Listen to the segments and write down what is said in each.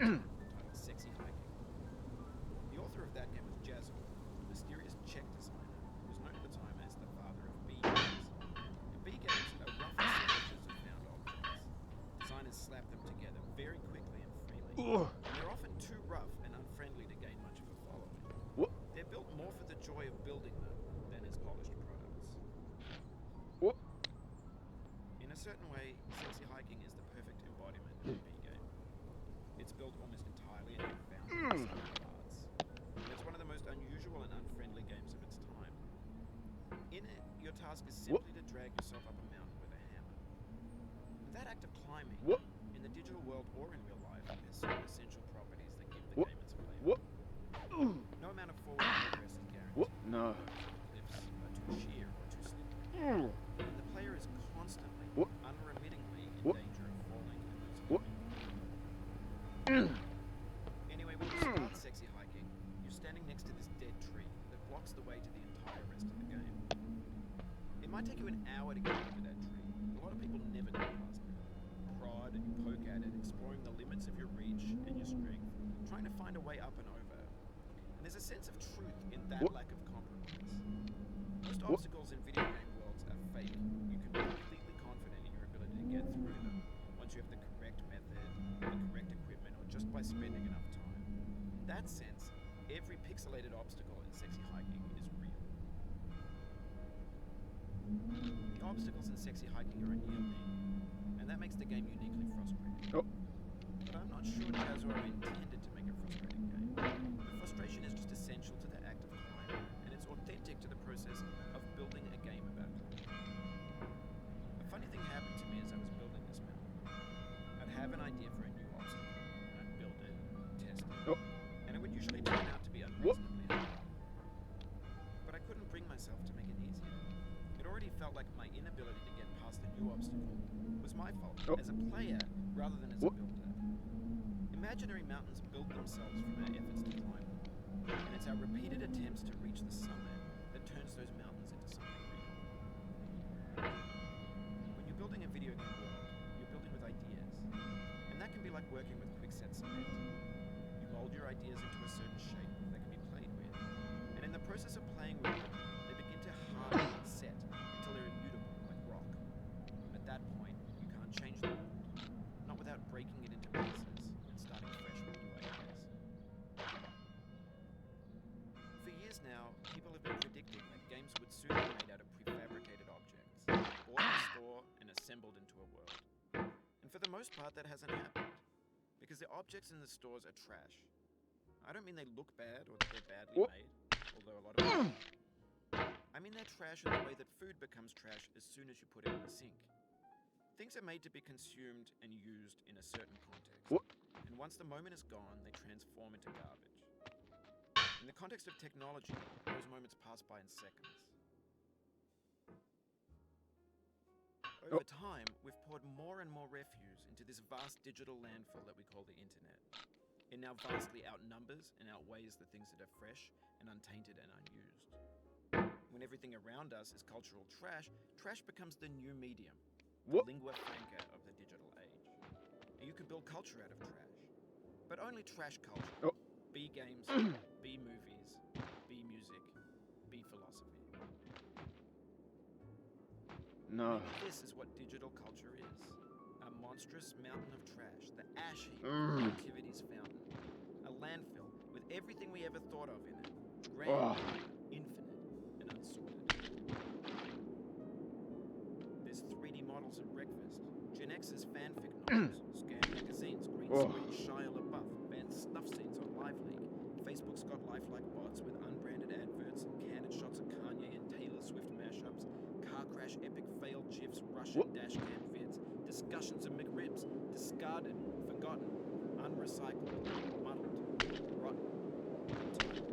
titled Sexy Hiking. The author of that game was Jazzle, a mysterious Czech designer who was known at the time as the father of B games. And B games are roughly sandwiches of found objects. Designers slap them together very quickly and freely, and they're often too rough and unfriendly to gain much of a following. They're built more for the joy of building them than as polished products. In a certain way, Sexy Hiking is the perfect embodiment of a B game. It's built almost entirely in found arts. And it's one of the most unusual and unfriendly games of its time. In it, your task is simply to drag yourself up a mountain with a hammer. But that act of climbing, in the digital world or in real life, has certain essential properties that give the game its flavor. No amount of forward progress is guaranteed. No. Cliffs are too sheer or too slippery. And the player is constantly, unremittingly in danger of falling and losing. Anyway, when you start Sexy Hiking, you're standing next to this dead tree that blocks the way to the entire rest of the game. It might take you an hour to get over that tree. A lot of people never get past it. Prod and you poke at it, exploring the limits of your reach and your strength, trying to find a way up and over. And there's a sense of truth in that lack of compromise. Most obstacles in video game worlds are fake. You can be completely confident in your ability to get through them once you have the correct method, the correct equipment, or just by spending enough time. In that sense, every pixelated obstacle in Sexy Hiking is real. The obstacles in Sexy Hiking are unyielding, and that makes the game uniquely frustrating. But I'm not sure Jazzo intended to make a frustrating game. The frustration is just essential to the act of climbing, and it's authentic to the process of building a game about climbing. A funny thing happened to me as I was building this mountain. I'd have an idea for a new obstacle, and I'd build it, test it, and it would usually turn out to be unreasonably hard. But I couldn't bring myself to make it easier. It already felt like my inability to get past the new obstacle was my fault as a player rather than as a builder. Imaginary mountains build themselves from our efforts to climb them, and it's our repeated attempts to reach the summit that turns those mountains into something real. When you're building a video game world, you're building with ideas, and that can be like working with quickset cement. You mold your ideas into a certain shape that can be played with, and in the process of playing with them, they begin to harden and set until they're immutable, like rock. At that point, you can't change the world, not without breaking it into pieces and starting fresh with new ideas. For years now, people have been predicting that games would soon be made out of prefabricated objects, bought in a store and assembled into a world. And for the most part, that hasn't happened, because the objects in the stores are trash. I don't mean they look bad or that they're badly made, although a lot of them are. I mean they're trash in the way that food becomes trash as soon as you put it in the sink. Things are made to be consumed and used in a certain context, and once the moment is gone, they transform into garbage. In the context of technology, those moments pass by in seconds. Over time, we've poured more and more refuse into this vast digital landfill that we call the internet. It now vastly outnumbers and outweighs the things that are fresh and untainted and unused. When everything around us is cultural trash, trash becomes the new medium, the lingua franca of the digital age. And you can build culture out of trash, but only trash culture. B games, B movies, B music, B philosophy. No. Maybe this is what digital culture is. A monstrous mountain of trash, the ash heap of creativity's fountain. A landfill with everything we ever thought of in it. Grand, infinite, and unsorted. There's 3D models at breakfast, Gen X's fanfic novels, Scan magazines, green screen Shia LaBeouf, banned snuff scenes on Live Leak. Facebook's got lifelike bots with unbranded adverts and candid shots of Kanye and Taylor Swift mashups, car crash epic failed GIFs, Russian dashcam vids, discussions of McRibs, discarded, forgotten, unrecycled, muddled, rotten, untitled.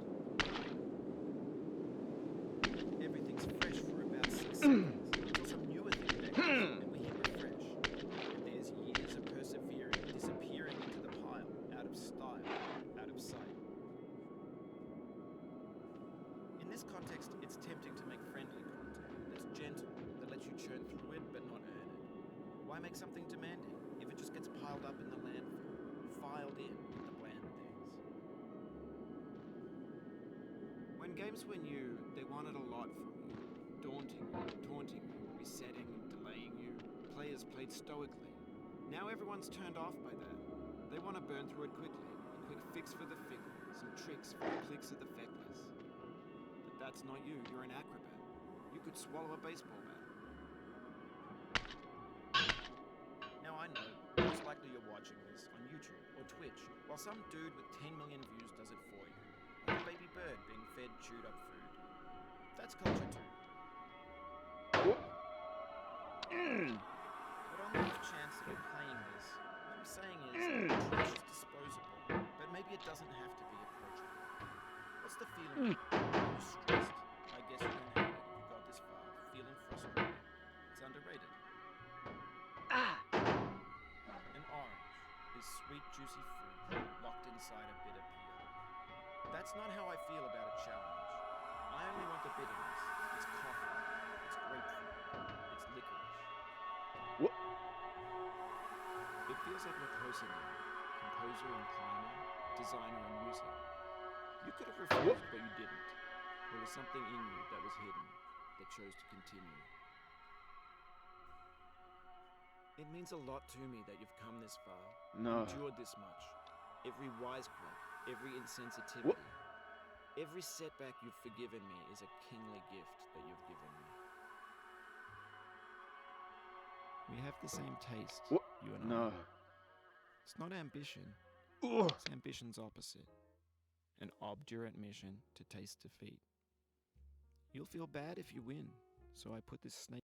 Everything's fresh for about 6 seconds until some newer thing beckons and we hit refresh. And there's years of persevering, disappearing into the pile, out of style, out of sight. In this context, it's tempting to make friendly content that's gentle, that lets you churn through it but not earn it. Why make something demanding if it just gets piled up in the landfill, dialed in with the bland things. When games were new, they wanted a lot from you. Daunting you, taunting you, resetting, delaying you. Players played stoically. Now everyone's turned off by that. They want to burn through it quickly. A quick fix for the fickle, some tricks for the clicks of the feckless. But that's not you, you're an acrobat. You could swallow a baseball bat. Now I know, most likely you're watching this on YouTube or Twitch, while some dude with 10 million views does it for you. Like a baby bird being fed chewed up food. That's culture too. But on the off chance that you're playing this, what I'm saying is, trash is disposable, but maybe it doesn't have to be approachable. What's the feeling? Are you stressed? I guess you don't have it if you got this far, feeling frustrated. It's underrated. An orange is sweet, juicy fruit locked inside a bitter peel. That's not how I feel about a challenge. I only want the bitterness. It's coffee. It's grapefruit. It's licorice. What? It feels like we're closer now. Composer and climber, designer and user. You could have refused, but you didn't. There was something in you that was hidden, that chose to continue. It means a lot to me that you've come this far, No. endured this much. Every wisecrack, every insensitivity, every setback you've forgiven me is a kingly gift that you've given me. We have the same taste, What? you and No. I. It's not ambition, Ugh. it's ambition's opposite. An obdurate mission to taste defeat. You'll feel bad if you win, so I put this snake